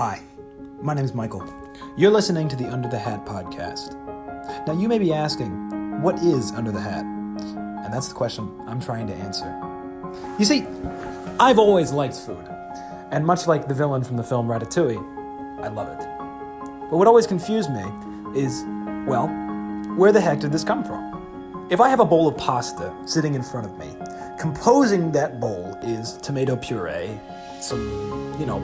Hi, my name is Michael. You're listening to the Under the Hat podcast. Now you may be asking, what is Under the Hat? And that's the question I'm trying to answer. You see, I've always liked food. And much like the villain from the film Ratatouille, I love it. But what always confused me is, well, where the heck did this come from? If I have a bowl of pasta sitting in front of me, composing that bowl is tomato puree, some,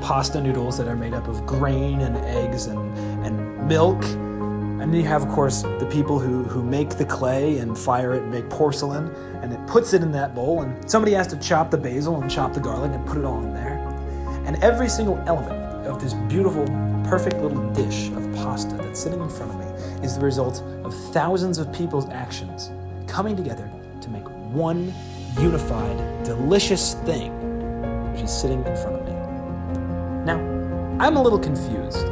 pasta noodles that are made up of grain and eggs and milk. And then you have, of course, the people who make the clay and fire it and make porcelain, and it puts it in that bowl, and somebody has to chop the basil and chop the garlic and put it all in there. And every single element of this beautiful, perfect little dish of pasta that's sitting in front of me is the result of thousands of people's actions coming together to make one unified, delicious thing, which is sitting in front of me. Now, I'm a little confused,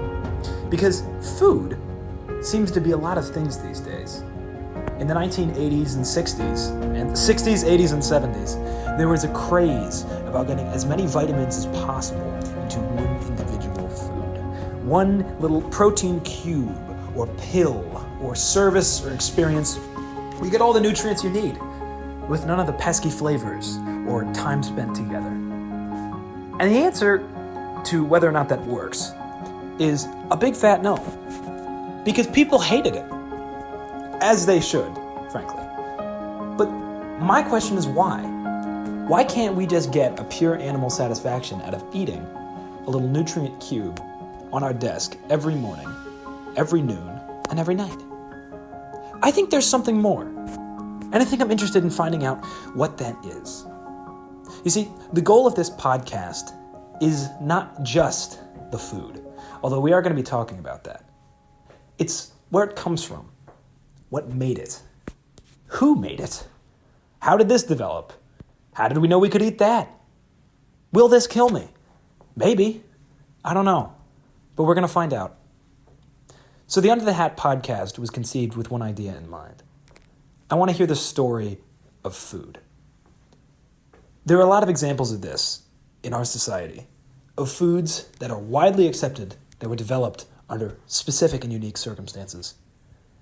because food seems to be a lot of things these days. In the 1980s and 60s, and the 60s, 80s, and 70s, there was a craze about getting as many vitamins as possible into one individual food. One little protein cube, or pill, or service, or experience, where you get all the nutrients you need, with none of the pesky flavors, or time spent together. And the answer to whether or not that works is a big fat no. Because people hated it. As they should, frankly. But my question is why? Why can't we just get a pure animal satisfaction out of eating a little nutrient cube on our desk every morning, every noon, and every night? I think there's something more. And I think I'm interested in finding out what that is. You see, the goal of this podcast is not just the food, although we are going to be talking about that. It's where it comes from. What made it? Who made it? How did this develop? How did we know we could eat that? Will this kill me? Maybe. I don't know. But we're going to find out. So the Under the Hat podcast was conceived with one idea in mind. I want to hear the story of food. There are a lot of examples of this in our society, of foods that are widely accepted that were developed under specific and unique circumstances.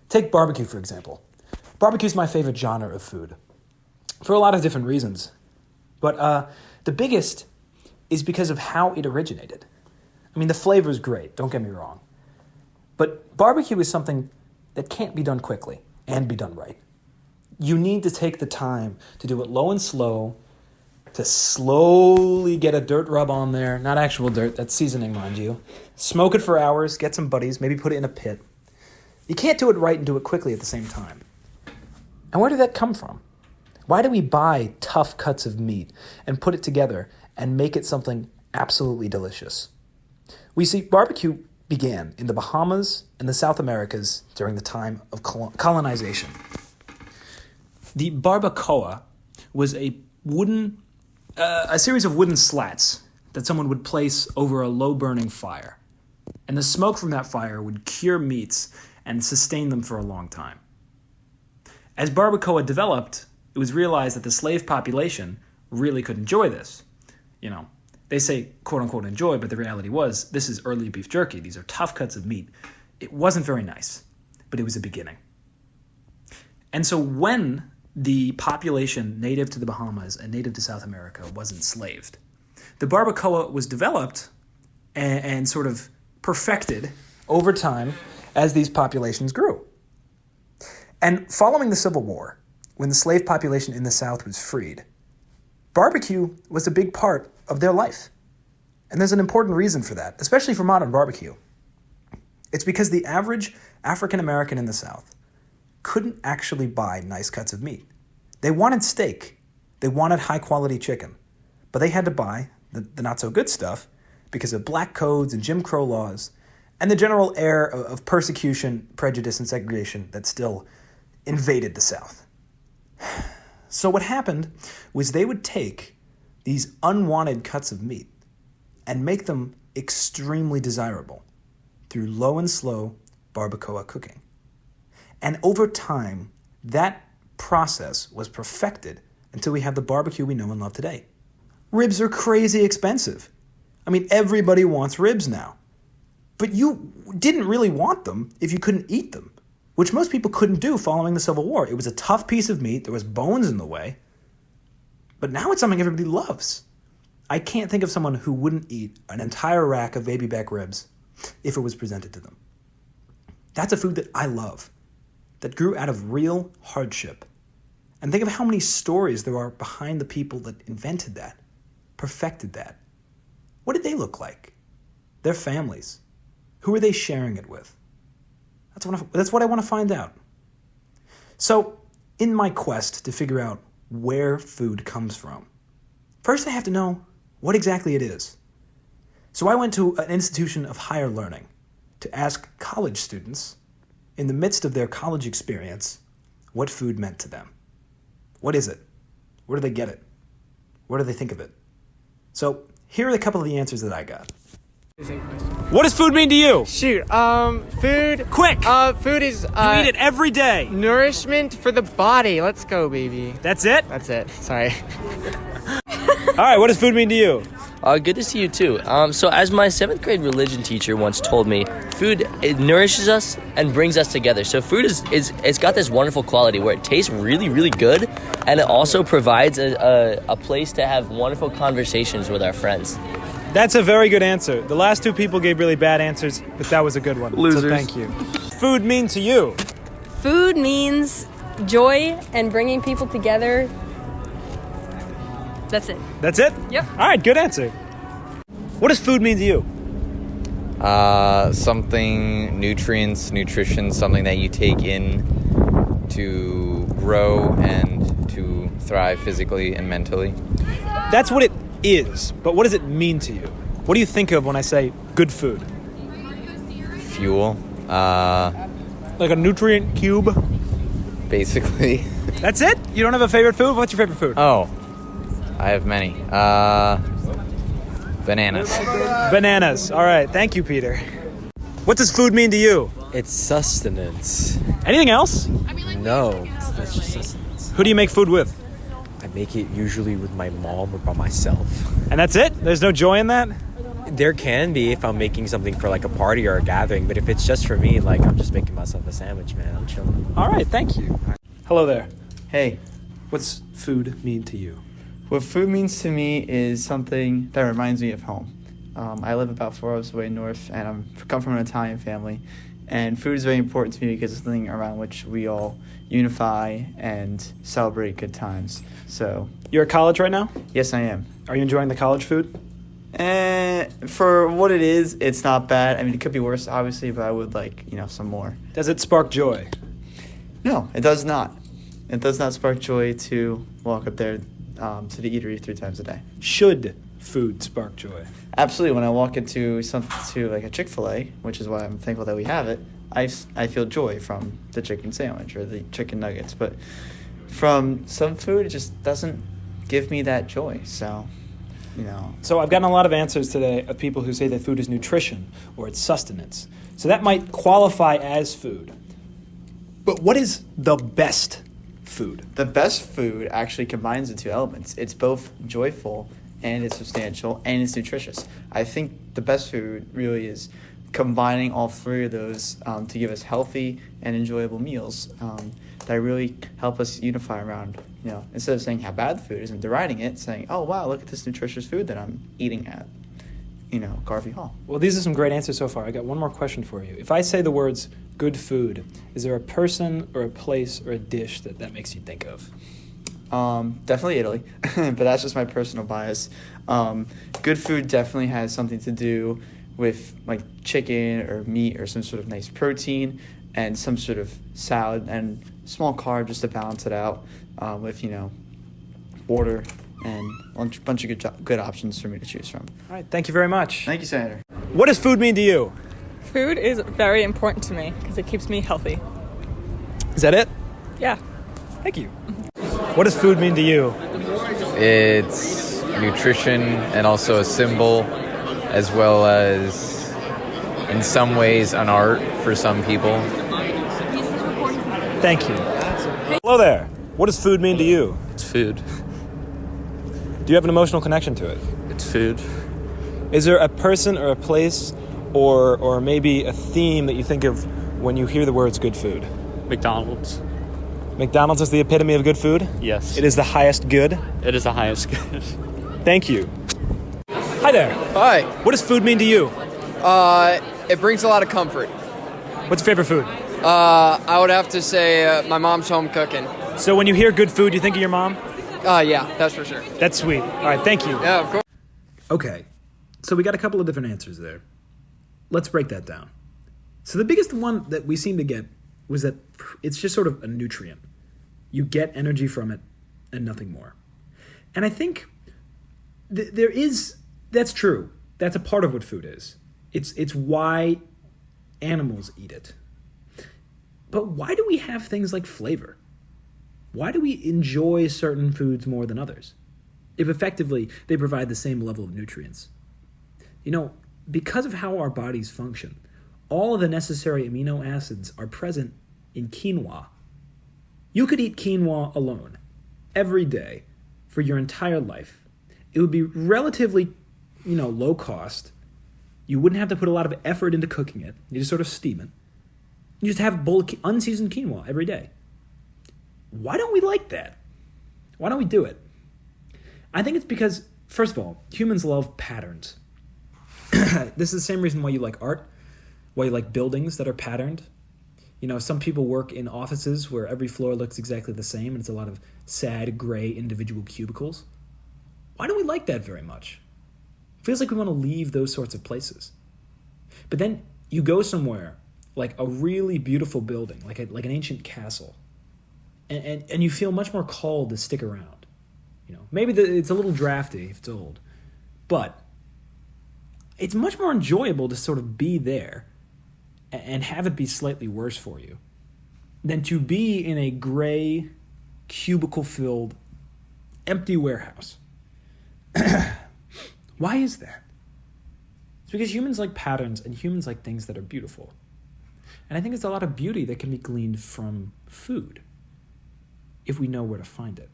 Take barbecue, for example. Barbecue is my favorite genre of food, for a lot of different reasons. But the biggest is because of how it originated. I mean, the flavor is great, don't get me wrong. But barbecue is something that can't be done quickly and be done right. You need to take the time to do it low and slow, to slowly get a dirt rub on there. Not actual dirt, that's seasoning, mind you. Smoke it for hours, get some buddies, maybe put it in a pit. You can't do it right and do it quickly at the same time. And where did that come from? Why do we buy tough cuts of meat and put it together and make it something absolutely delicious? We see barbecue began in the Bahamas and the South Americas during the time of colonization. The barbacoa was a series of wooden slats that someone would place over a low-burning fire. And the smoke from that fire would cure meats and sustain them for a long time. As barbacoa developed, it was realized that the slave population really could enjoy this. They say, quote-unquote, enjoy, but the reality was, this is early beef jerky. These are tough cuts of meat. It wasn't very nice, but it was a beginning. And so when the population native to the Bahamas and native to South America was enslaved, the barbacoa was developed and sort of perfected over time as these populations grew. And following the Civil War, when the slave population in the South was freed, barbecue was a big part of their life. And there's an important reason for that, especially for modern barbecue. It's because the average African American in the South couldn't actually buy nice cuts of meat. They wanted steak. They wanted high-quality chicken. But they had to buy the not-so-good stuff because of black codes and Jim Crow laws and the general air of persecution, prejudice, and segregation that still invaded the South. So what happened was they would take these unwanted cuts of meat and make them extremely desirable through low and slow barbacoa cooking. And over time, that process was perfected until we have the barbecue we know and love today. Ribs are crazy expensive. I mean, everybody wants ribs now. But you didn't really want them if you couldn't eat them, which most people couldn't do following the Civil War. It was a tough piece of meat. There was bones in the way. But now it's something everybody loves. I can't think of someone who wouldn't eat an entire rack of baby back ribs if it was presented to them. That's a food that I love, that grew out of real hardship. And think of how many stories there are behind the people that invented that, perfected that. What did they look like? Their families. Who are they sharing it with? That's what I want to find out. So, in my quest to figure out where food comes from, first I have to know what exactly it is. So I went to an institution of higher learning to ask college students, in the midst of their college experience, what food meant to them. What is it? Where do they get it? Where do they think of it? So here are a couple of the answers that I got. What does food mean to you? Shoot, food. Quick! Food is, You eat it every day. nourishment for the body. Let's go, baby. That's it? That's it. Sorry. All right, what does food mean to you? Good to see you too. So as my 7th grade religion teacher once told me, food, it nourishes us and brings us together. So food it's got this wonderful quality where it tastes really, really good, and it also provides a place to have wonderful conversations with our friends. That's a very good answer. The last two people gave really bad answers, but that was a good one. Losers. So thank you. Food mean to you? Food means joy and bringing people together. That's it. That's it? Yep. All right, good answer. What does food mean to you? Something, nutrition, something that you take in to grow and to thrive physically and mentally. That's what it is, but what does it mean to you? What do you think of when I say good food? Fuel, Like a nutrient cube? basically. That's it? You don't have a favorite food? What's your favorite food? Oh, I have many. Bananas. Bananas. All right, thank you, Peter. What does food mean to you? It's sustenance. Anything else? No, that's just sustenance. Who do you make food with? I make it usually with my mom or by myself. And that's it? There's no joy in that? There can be if I'm making something for like a party or a gathering, but if it's just for me, like I'm just making myself a sandwich, man. I'm chilling. All right, thank you. Hello there. Hey, What's food mean to you? what food means to me is something that reminds me of home. I live about 4 hours away north, and I come from an Italian family. And food is very important to me because it's something around which we all unify and celebrate good times. So, You're at college right now? yes, I am. Are you enjoying the college food? For what it is, it's not bad. I mean, it could be worse, obviously, but I would like, some more. Does it spark joy? No, it does not. It does not spark joy to walk up there to the eatery 3 times a day. Should food spark joy? Absolutely. When I walk into like a Chick-fil-A, which is why I'm thankful that we have it, I feel joy from the chicken sandwich or the chicken nuggets. But from some food, it just doesn't give me that joy. So, So I've gotten a lot of answers today of people who say that food is nutrition or it's sustenance. So that might qualify as food. But what is the best food? The best food actually combines the two elements. It's both joyful and it's substantial and it's nutritious. I think the best food really is combining all 3 of those to give us healthy and enjoyable meals that really help us unify around, instead of saying how bad the food is and deriding it, saying, oh, wow, look at this nutritious food that I'm eating at, Garvey Hall. Well, these are some great answers so far. I got one more question for you. If I say the words good food, is there a person or a place or a dish that makes you think of? Definitely Italy, but that's just my personal bias. Good food definitely has something to do with like chicken or meat or some sort of nice protein and some sort of salad and small carb just to balance it out with, water and a bunch of good options for me to choose from. All right, thank you very much. Thank you, Senator. What does food mean to you? Food is very important to me because it keeps me healthy. Is that it? Yeah. Thank you. What does food mean to you? It's nutrition and also a symbol, as well as, in some ways, an art for some people. Thank you. Hello there. What does food mean to you? It's food. Do you have an emotional connection to it? It's food. Is there a person or a place or maybe a theme that you think of when you hear the words good food? McDonald's. McDonald's is the epitome of good food? Yes. It is the highest good? It is the highest good. Thank you. Hi there. Hi. What does food mean to you? It brings a lot of comfort. What's your favorite food? I would have to say my mom's home cooking. So when you hear good food, you think of your mom? Yeah, that's for sure. That's sweet. All right, thank you. Yeah, of course. Okay, so we got a couple of different answers there. Let's break that down. So the biggest one that we seem to get was that it's just sort of a nutrient. You get energy from it and nothing more. And I think that's true. That's a part of what food is. It's why animals eat it. But why do we have things like flavor? Why do we enjoy certain foods more than others, if effectively they provide the same level of nutrients? Because of how our bodies function, all of the necessary amino acids are present in quinoa. You could eat quinoa alone every day for your entire life. It would be relatively, low cost. You wouldn't have to put a lot of effort into cooking it. You just sort of steam it. You just have a bowl of unseasoned quinoa every day. Why don't we like that? Why don't we do it? I think it's because, first of all, humans love patterns. This is the same reason why you like art, why you like buildings that are patterned. Some people work in offices where every floor looks exactly the same and it's a lot of sad, gray, individual cubicles. Why don't we like that very much? It feels like we want to leave those sorts of places. But then you go somewhere like a really beautiful building, like an ancient castle, and you feel much more called to stick around. Maybe it's a little drafty if it's old, but it's much more enjoyable to sort of be there and have it be slightly worse for you than to be in a gray, cubicle-filled, empty warehouse. Why is that? It's because humans like patterns and humans like things that are beautiful. And I think there's a lot of beauty that can be gleaned from food if we know where to find it.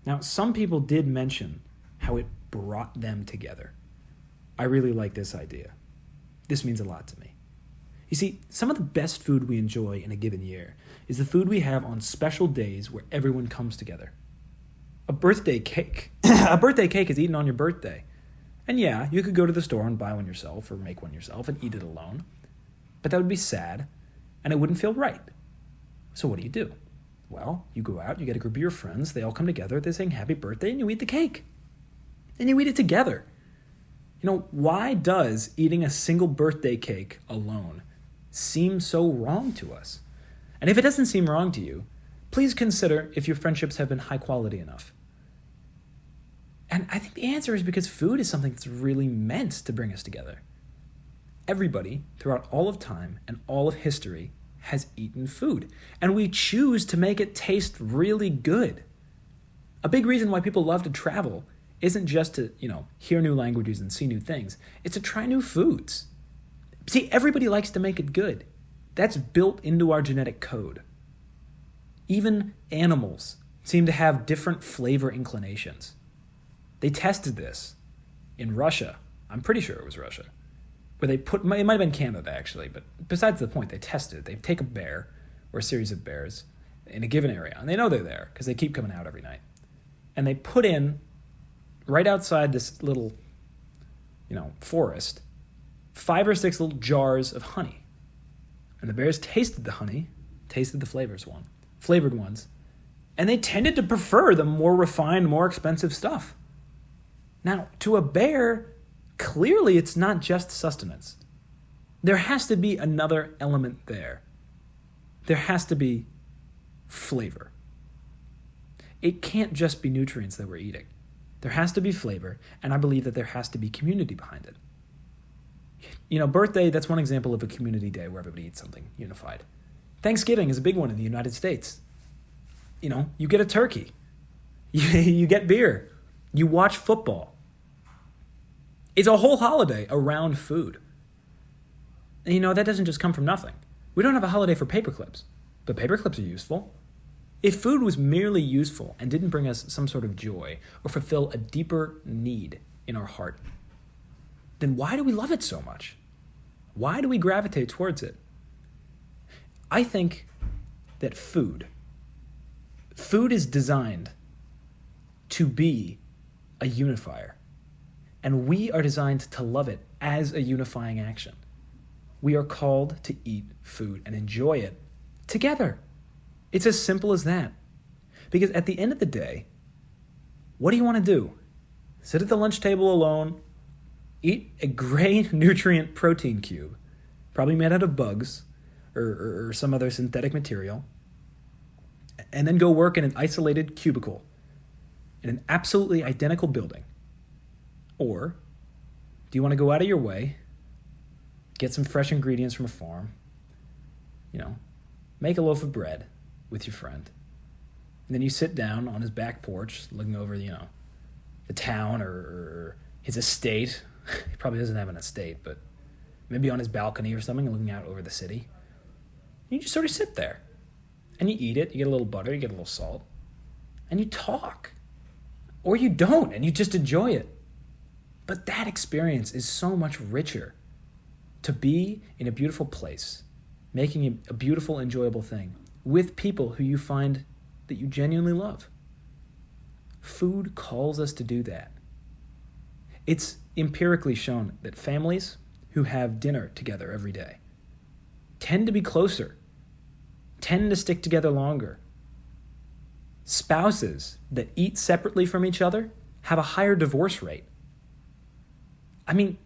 Now, some people did mention how it brought them together. I really like this idea. This means a lot to me. You see, some of the best food we enjoy in a given year is the food we have on special days where everyone comes together. A birthday cake. A birthday cake is eaten on your birthday. And yeah, you could go to the store and buy one yourself or make one yourself and eat it alone. But that would be sad, and it wouldn't feel right. So what do? Well, you go out, you get a group of your friends, they all come together, they sing happy birthday, and you eat the cake. And you eat it together. Why does eating a single birthday cake alone seem so wrong to us? And if it doesn't seem wrong to you, please consider if your friendships have been high quality enough. And I think the answer is because food is something that's really meant to bring us together. Everybody, throughout all of time and all of history, has eaten food. And we choose to make it taste really good. A big reason why people love to travel isn't just to, hear new languages and see new things. It's to try new foods. See, everybody likes to make it good. That's built into our genetic code. Even animals seem to have different flavor inclinations. They tested this in Russia. I'm pretty sure it was Russia. Where it might have been Canada actually, but besides the point, they tested it. They take a bear or a series of bears in a given area, and they know they're there because they keep coming out every night. And they put in, right outside this little, forest, 5 or 6 little jars of honey. And the bears tasted the honey, tasted the flavored ones, and they tended to prefer the more refined, more expensive stuff. Now, to a bear, clearly it's not just sustenance. There has to be another element there. There has to be flavor. It can't just be nutrients that we're eating. There has to be flavor, and I believe that there has to be community behind it. Birthday, that's one example of a community day where everybody eats something unified. Thanksgiving is a big one in the United States. You get a turkey. You get beer. You watch football. It's a whole holiday around food. And that doesn't just come from nothing. We don't have a holiday for paperclips, but paperclips are useful. If food was merely useful and didn't bring us some sort of joy or fulfill a deeper need in our heart, then why do we love it so much? Why do we gravitate towards it? I think that food is designed to be a unifier, and we are designed to love it as a unifying action. We are called to eat food and enjoy it together. It's as simple as that. Because at the end of the day, what do you want to do? Sit at the lunch table alone, eat a gray nutrient protein cube, probably made out of bugs or some other synthetic material, and then go work in an isolated cubicle in an absolutely identical building? Or do you want to go out of your way, get some fresh ingredients from a farm, make a loaf of bread with your friend, and then you sit down on his back porch looking over, the town or his estate. He probably doesn't have an estate, but maybe on his balcony or something, looking out over the city. You just sort of sit there, and you eat it. You get a little butter, you get a little salt, and you talk. Or you don't, and you just enjoy it. But that experience is so much richer. To be in a beautiful place, making a beautiful, enjoyable thing with people who you find that you genuinely love. Food calls us to do that. It's empirically shown that families who have dinner together every day tend to be closer, tend to stick together longer. Spouses that eat separately from each other have a higher divorce rate. I mean,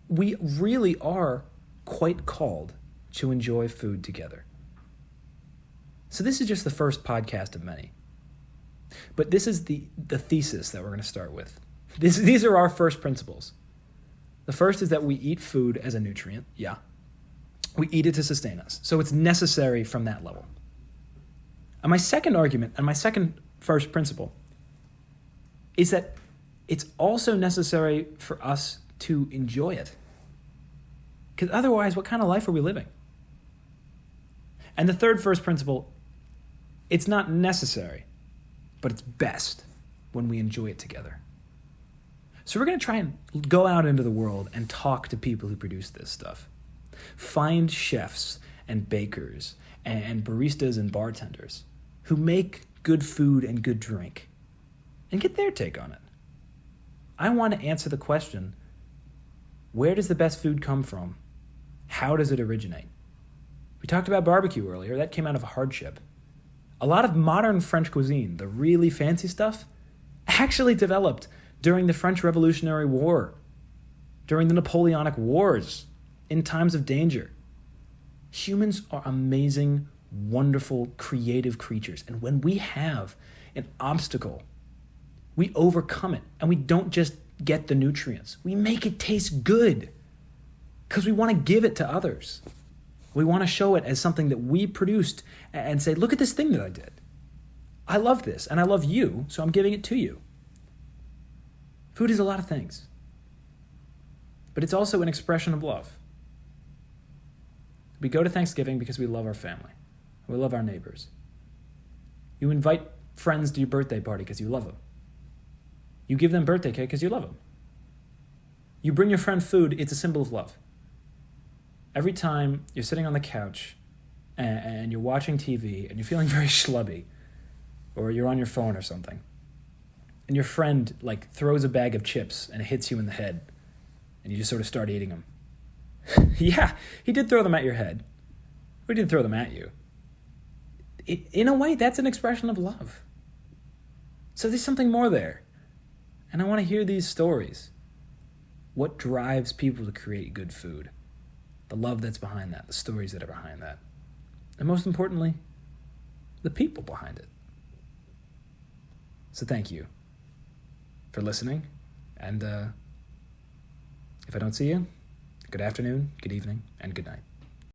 we really are quite called to enjoy food together. So this is just the first podcast of many. But this is the thesis that we're going to start with. These are our first principles. The first is that we eat food as a nutrient. Yeah. We eat it to sustain us. So it's necessary from that level. And my second argument, and my second first principle, is that it's also necessary for us to enjoy it. Because otherwise, what kind of life are we living? And the third first principle, it's not necessary, but it's best when we enjoy it together. So we're going to try and go out into the world and talk to people who produce this stuff. Find chefs and bakers and baristas and bartenders who make good food and good drink and get their take on it. I want to answer the question, where does the best food come from? How does it originate? We talked about barbecue earlier. That came out of hardship. A lot of modern French cuisine, the really fancy stuff, actually developed during the French Revolutionary War, during the Napoleonic Wars, in times of danger. Humans are amazing, wonderful, creative creatures. And when we have an obstacle, we overcome it. And we don't just get the nutrients. We make it taste good because we want to give it to others. We want to show it as something that we produced and say, look at this thing that I did. I love this and I love you, so I'm giving it to you. Food is a lot of things, but it's also an expression of love. We go to Thanksgiving because we love our family. We love our neighbors. You invite friends to your birthday party because you love them. You give them birthday cake because you love them. You bring your friend food, it's a symbol of love. Every time you're sitting on the couch and you're watching TV and you're feeling very schlubby, or you're on your phone or something, and your friend throws a bag of chips and it hits you in the head, and you just sort of start eating them. Yeah, he did throw them at your head. Or he didn't throw them at you. In a way, that's an expression of love. So there's something more there. And I want to hear these stories. What drives people to create good food? The love that's behind that, the stories that are behind that. And most importantly, the people behind it. So thank you for listening. And if I don't see you, good afternoon, good evening, and good night.